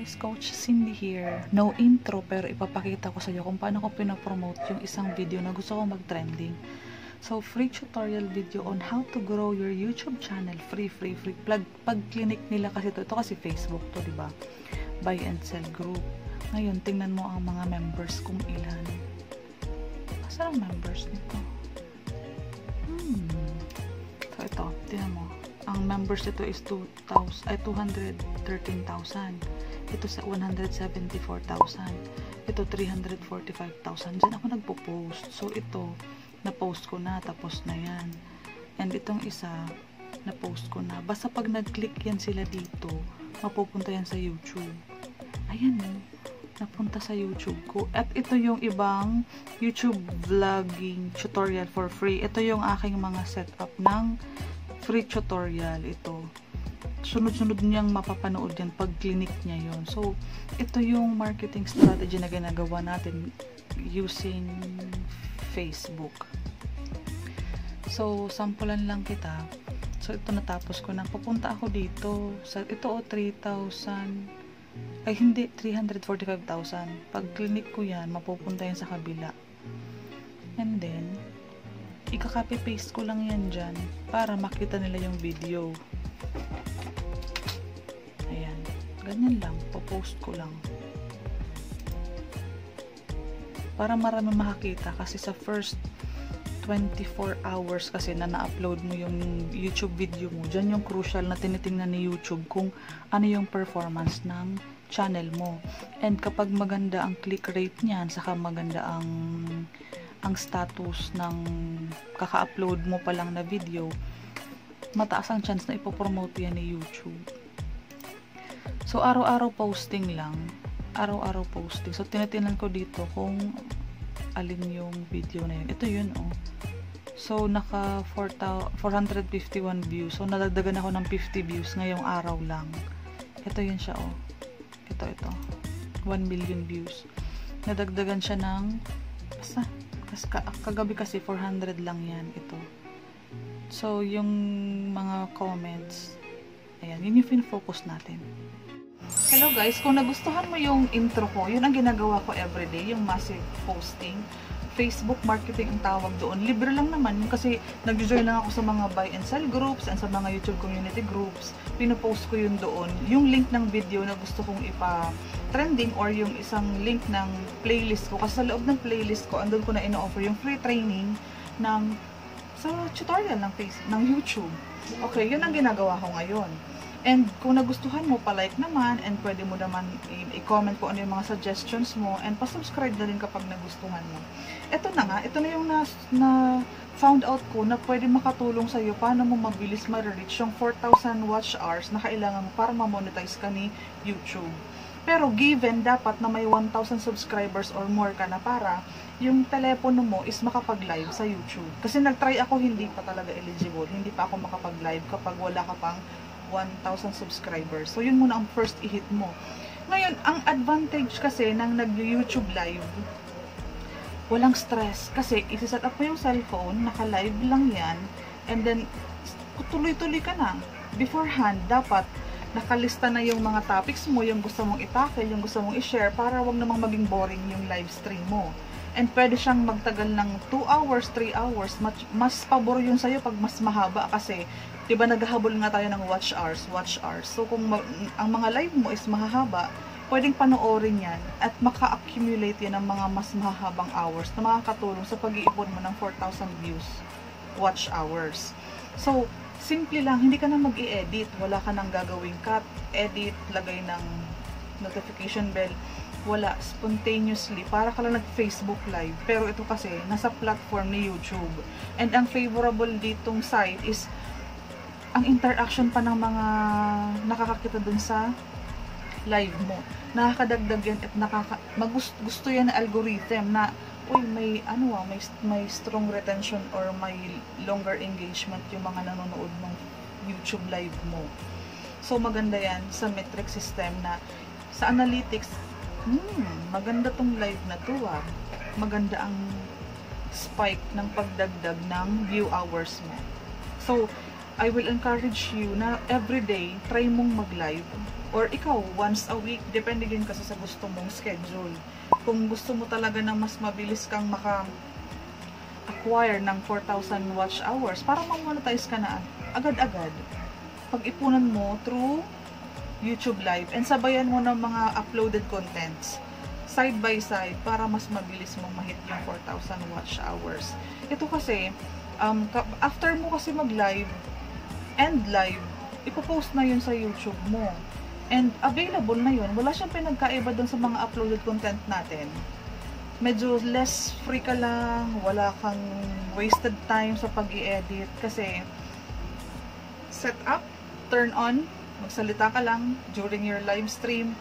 guys, Coach Cindy here. No intro pero ipapakita ko sa iyo kung paano ko pinapromote yung isang video na gusto ko mag-trending. So, free tutorial video on how to grow your YouTube channel. Free. Pag-clinic nila kasi ito kasi Facebook to, diba? Buy and sell group. Ngayon, tingnan mo ang mga members kung ilan. Saan ang members nito? So, ito. Tingnan mo. Ang members ito is 213,000. Ito sa 174,000. Ito 345,000. Diyan ako nagpo-post. So ito, na-post ko na, tapos na yan. And itong isa, na-post ko na. Basta pag nag-click yan sila dito, mapupunta yan sa YouTube. Ayan o. Napunta sa YouTube ko. At ito yung ibang YouTube vlogging tutorial for free. Ito yung aking mga setup ng free tutorial. Ito. Sunod-sunod niyang mapapanood yan pag clinic niya yon. So, ito yung marketing strategy na ginagawa natin using Facebook. So, sampulan lang kita. So, ito natapos ko na. Pupunta ako dito. Ito 3,000. Ay, hindi. 345,000. Pag clinic ko yan, mapupunta yan sa kabila. And then, ika-copy paste ko lang yan dyan para makita nila yung video. Ayan. Ganyan lang. Popost ko lang. Para marami makakita kasi sa first 24 hours kasi na na-upload mo yung YouTube video mo. Dyan yung crucial na tinitingnan ni YouTube kung ano yung performance ng channel mo. And kapag maganda ang click rate niyan, saka maganda ang status ng kaka-upload mo pa lang na video, mataas ang chance na ipopromote yan ni YouTube. So, araw-araw posting lang. Araw-araw posting. So, tinitinan ko dito kung alin yung video na yun. Ito yun, oh. So, naka 451 views. So, nadagdagan ako ng 50 views ngayong araw lang. Ito yun siya, oh. Ito. 1 million views. Nadagdagan siya ng basta kagabi kasi 400 lang yan ito. So, yung mga comments, ayan, yun yung focus natin. Hello guys, kung nagustuhan mo yung intro ko, yun ang ginagawa ko everyday, yung massive posting. Facebook marketing ang tawag doon. Libre lang naman kasi nag-join lang ako sa mga buy and sell groups and sa mga YouTube community groups. Pinopost ko yun doon. Yung link ng video na gusto kong ipa-trending or yung isang link ng playlist ko. Kasi sa loob ng playlist ko, andun ko na ino-offer yung free training ng sa tutorial ng YouTube. Okay, yun ang ginagawa ko ngayon. And kung nagustuhan mo, pa-like naman and pwede mo naman i-comment kung ano yung mga suggestions mo and pa-subscribe na rin kapag nagustuhan mo. Ito na nga, ito na yung na found out ko na pwede makatulong sa iyo paano mo mabilis ma-reach yung 4,000 watch hours na kailangan mo para ma-monetize ka ni YouTube. Pero given dapat na may 1,000 subscribers or more ka na para yung telepono mo is makapag-live sa YouTube. Kasi nag-try ako, hindi pa talaga eligible. Hindi pa ako makapag-live kapag wala ka pang 1,000 subscribers. So, yun muna ang first i-hit mo. Ngayon, ang advantage kasi ng nag-YouTube live, walang stress. Kasi, isi-set up mo yung cellphone, naka-live lang yan, and then, tuloy-tuloy ka na. Beforehand, dapat, nakalista na yung mga topics mo, yung gusto mong i-tackle, yung gusto mong i-share, para wag namang maging boring yung live stream mo. And pwede siyang magtagal ng 2 hours, 3 hours. Mas pabor yun sa'yo pag mas mahaba kasi, diba naghahabol nga tayo ng watch hours. So kung ang mga live mo is mahahaba, pwedeng panoorin yan at maka-accumulate yan ng mga mas mahahabang hours na makakatulong sa pag-iipon mo ng 4,000 views, watch hours. So, simple lang, hindi ka na mag-i-edit. Wala ka nang gagawing cut, edit, lagay ng notification bell. Wala, spontaneously, para ka lang nag-Facebook live. Pero ito kasi, nasa platform ni YouTube. And ang favorable ditong site is, ang interaction pa ng mga nakakakita dun sa live mo. Nakakadagdag yan at gusto yan na algorithm na, uy, may strong retention or may longer engagement yung mga nanonood ng YouTube live mo. So, maganda yan sa metric system na sa analytics, maganda tong live na to maganda ang spike ng pagdagdag ng view hours mo. So, I will encourage you na everyday, try mong mag-live. Or ikaw, once a week, depende din kasi sa gusto mong schedule. Kung gusto mo talaga na mas mabilis kang acquire ng 4,000 watch hours para ma-monetize ka na agad-agad, pag-ipunan mo through YouTube Live and sabayan mo ng mga uploaded contents side by side para mas mabilis mong mahit yung 4,000 watch hours. Ito kasi, after mo kasi mag-live and live, ipopost na yun sa YouTube mo. And available na yun. Wala siyang pinagkaiba dun sa mga uploaded content natin. Medyo less free ka lang, wala kang wasted time sa pag-i-edit kasi set up, turn on, magsalita ka lang during your live stream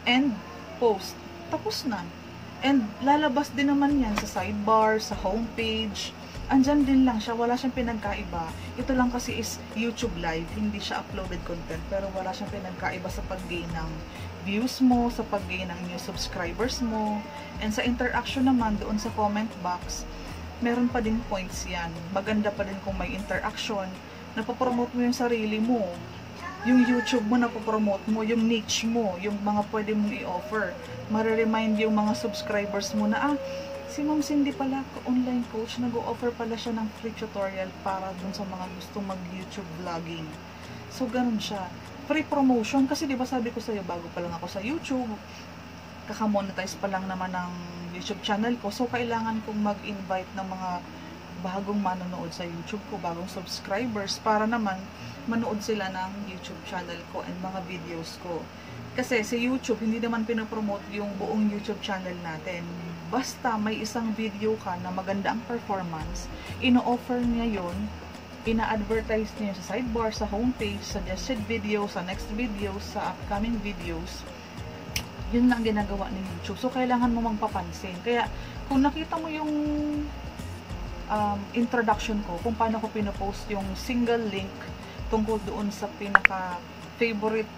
and post. Tapos na. And lalabas din naman yan sa sidebar, sa homepage. Andyan din lang siya, wala siyang pinagkaiba. Ito lang kasi is YouTube Live, hindi siya uploaded content, pero wala siyang pinagkaiba sa pag-gain ng views mo, sa pag-gain ng new subscribers mo, and sa interaction naman doon sa comment box, meron pa din points yan. Maganda pa din kung may interaction, napopromote mo yung sarili mo, yung YouTube mo napopromote mo, yung niche mo, yung mga pwede mong i-offer. Mariremind yung mga subscribers mo na, si Ma'am Cindy pala, online coach, nag-o-offer pala siya ng free tutorial para dun sa mga gustong mag-YouTube vlogging. So, ganun siya. Free promotion, kasi di ba sabi ko sa'yo, bago pa lang ako sa YouTube, kaka-monetize pa lang naman ng YouTube channel ko, so kailangan kong mag-invite ng mga bagong manonood sa YouTube ko, bagong subscribers, para naman manood sila ng YouTube channel ko and mga videos ko. Kasi sa YouTube, hindi naman pinapromote yung buong YouTube channel natin. Basta may isang video ka na maganda ang performance, ino-offer niya yon, ina-advertise niya sa sidebar, sa homepage, suggested video, sa next video, sa upcoming videos. Yun lang ginagawa ng YouTube. So, kailangan mo magpapansin. Kaya, kung nakita mo yung introduction ko, kung paano ko pinopost yung single link tungkol doon sa pinaka-favorite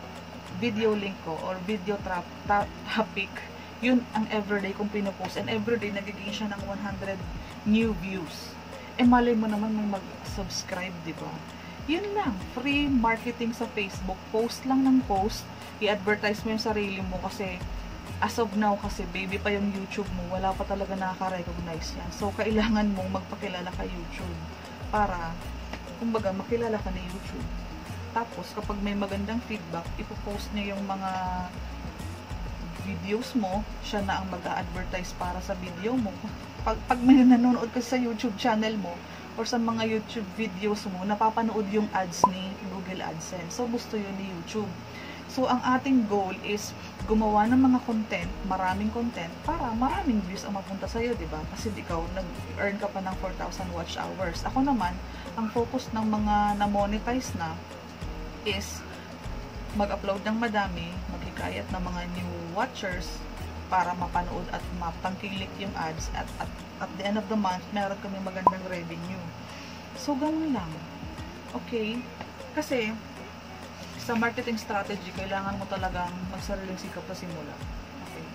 video link ko or video topic, yun ang everyday kong pinopost. And everyday, nagiging siya ng 100 new views. Eh, malay mo naman may mag-subscribe, di ba? Yun lang. Free marketing sa Facebook. Post lang ng post. I-advertise mo yung sarili mo kasi as of now kasi baby pa yung YouTube mo, wala pa talaga nakaka-recognize yan. So, kailangan mong magpakilala ka YouTube para, kumbaga, makilala ka na YouTube. Tapos, kapag may magandang feedback, ipopost niya yung mga videos mo, siya na ang mag-a-advertise para sa video mo. Pag may nanonood ka sa YouTube channel mo, or sa mga YouTube videos mo, napapanood yung ads ni Google AdSense. So, gusto yun ni YouTube. So, ang ating goal is gumawa ng mga content, maraming content, para maraming views ang mapunta sa'yo, di ba? Kasi ikaw, nag-earn ka pa ng 4,000 watch hours. Ako naman, ang focus ng mga na-monetize na is mag-upload ng madami, maghikayat ng mga new watchers para mapanood at mapangkilik yung ads at the end of the month, meron kami magandang revenue. So, ganun lang. Okay? Kasi, sa marketing strategy, kailangan mo talagang magsariling sikap sa simula. Okay?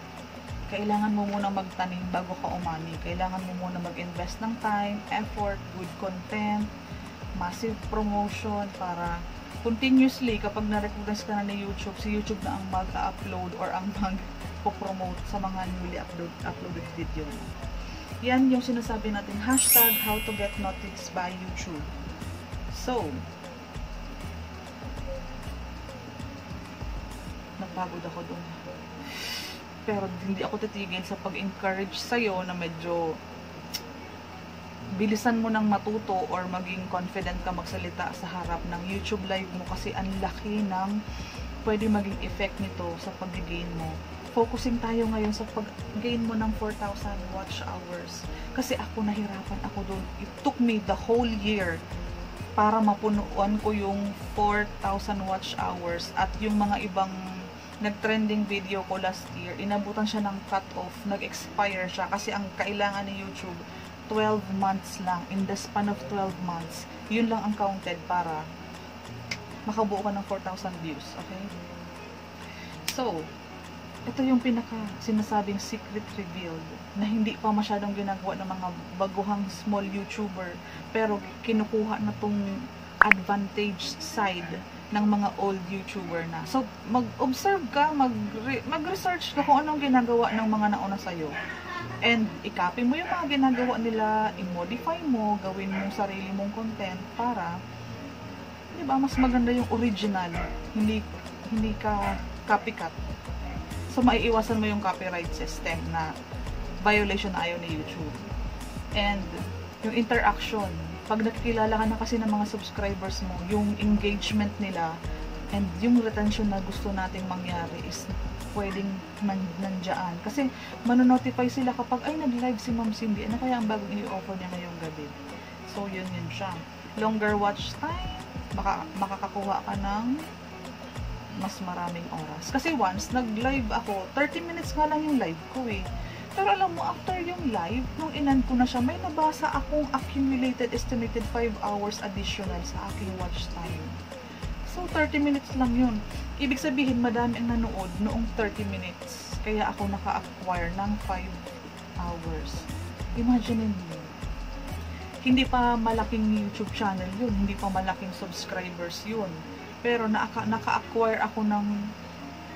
Kailangan mo muna magtanim bago ka umani. Kailangan mo muna mag-invest ng time, effort, good content, massive promotion para continuously, kapag na-recognize ka na ni YouTube, si YouTube na ang mag-upload or ang mag-promote sa mga newly uploaded video. Yan yung sinasabi natin, hashtag how to get noticed by YouTube. So, napagod ako doon. Pero hindi ako titigil sa pag-encourage sa'yo na medyo bilisan mo nang matuto or maging confident ka magsalita sa harap ng YouTube live mo kasi ang laki ng pwede maging effect nito sa pag-gain mo. Focusing tayo ngayon sa pag-gain mo ng 4,000 watch hours. Kasi ako, nahirapan ako doon. It took me the whole year para mapunuan ko yung 4,000 watch hours at yung mga ibang nag-trending video ko last year, inabutan siya ng cut-off, nag-expire siya kasi ang kailangan ni YouTube 12 months lang. In the span of 12 months, yun lang ang counted para makabuo ka ng 4,000 views. Okay? So, ito yung pinaka sinasabing secret revealed na hindi pa masyadong ginagawa ng mga baguhang small YouTuber pero kinukuha na tong advantage side ng mga old YouTuber na. So, mag-observe ka, mag-research ka kung anong ginagawa ng mga nauna sa'yo. And, i-copy mo yung mga ginagawa nila, i-modify mo, gawin mong sarili mong content para, di ba, mas maganda yung original, hindi ka copycat. So, maiiwasan mo yung copyright system na violation na ayaw ni YouTube. And, yung interaction, pag nakikilala ka na kasi ng mga subscribers mo, yung engagement nila and yung retention na gusto nating mangyari is pwedeng nandiyan. Kasi manonotify sila kapag ay nag-live si Ma'am Cindy, ano kaya ang bagong i-offer niya ngayong gabi. So yun siya. Longer watch time, makakakuha ka ng mas maraming oras. Kasi once nag-live ako, 30 minutes nga lang yung live ko eh. Pero alam mo, after yung live, nung inan ko na siya, may nabasa akong accumulated estimated 5 hours additional sa aking watch time. So, 30 minutes lang yun. Ibig sabihin, madami ang nanood noong 30 minutes. Kaya ako naka-acquire ng 5 hours. Imagine mo. Hindi pa malaking YouTube channel yun. Hindi pa malaking subscribers yun. Pero naka-acquire ako ng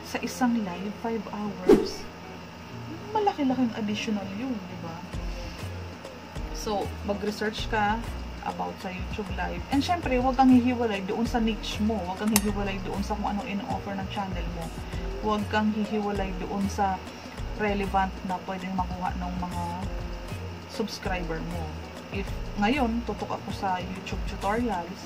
sa isang live, 5 hours. Malaki-laking additional yun, di ba? So, mag-research ka about sa YouTube live. And syempre, huwag kang hihiwalay doon sa niche mo. Huwag kang hihiwalay doon sa kung anong ino-offer ng channel mo. Huwag kang hihiwalay doon sa relevant na pwedeng makuha ng mga subscriber mo. If ngayon, tutok ako sa YouTube tutorials,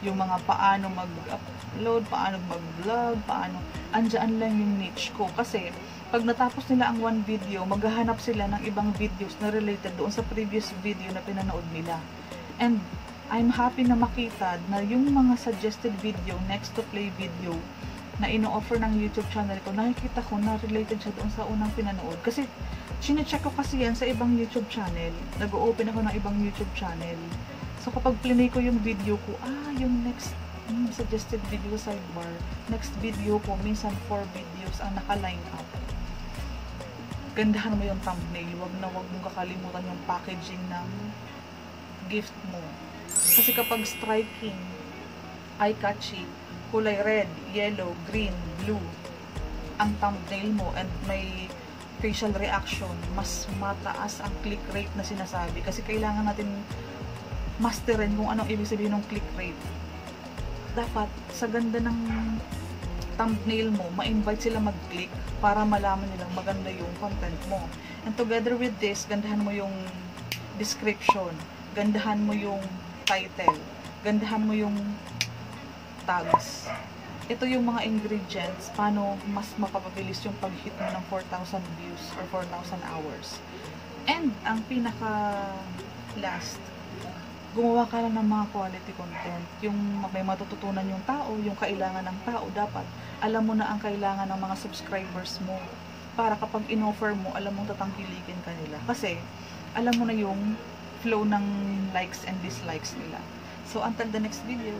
yung mga paano mag-upload, paano mag-vlog, paano, andyan lang yung niche ko. Kasi, pag natapos nila ang one video, maghahanap sila ng ibang videos na related doon sa previous video na pinanood nila. And I'm happy na makita na yung mga suggested video, next to play video na ino-offer ng YouTube channel ko, nakikita ko na related siya doon sa unang pinanood. Kasi sine-check ko kasi yan sa ibang YouTube channel. Nag-open ako ng ibang YouTube channel. So kapag plinay ko yung video ko, yung next suggested video sidebar, next video ko, minsan 4 videos ang naka-line up. Gandahan mo yung thumbnail. Wag mong kakalimutan yung packaging ng gift mo. Kasi kapag striking, eye-catchy, kulay red, yellow, green, blue, ang thumbnail mo and may facial reaction, mas mataas ang click rate na sinasabi. Kasi kailangan natin masterin kung anong ibig sabihin ng click rate. Dapat, sa ganda ng thumbnail mo, ma-invite sila mag-click para malaman nilang maganda yung content mo. And together with this, gandahan mo yung description, gandahan mo yung title, gandahan mo yung tags. Ito yung mga ingredients paano mas mapapabilis yung pag-hit mo ng 4,000 views or 4,000 hours. And ang pinaka last, gumawa ka lang ng mga quality content. Yung may matututunan yung tao, yung kailangan ng tao, dapat alam mo na ang kailangan ng mga subscribers mo. Para kapag in-offer mo, alam mong tatangkilikin ka nila. Kasi, alam mo na yung flow ng likes and dislikes nila. So, until the next video.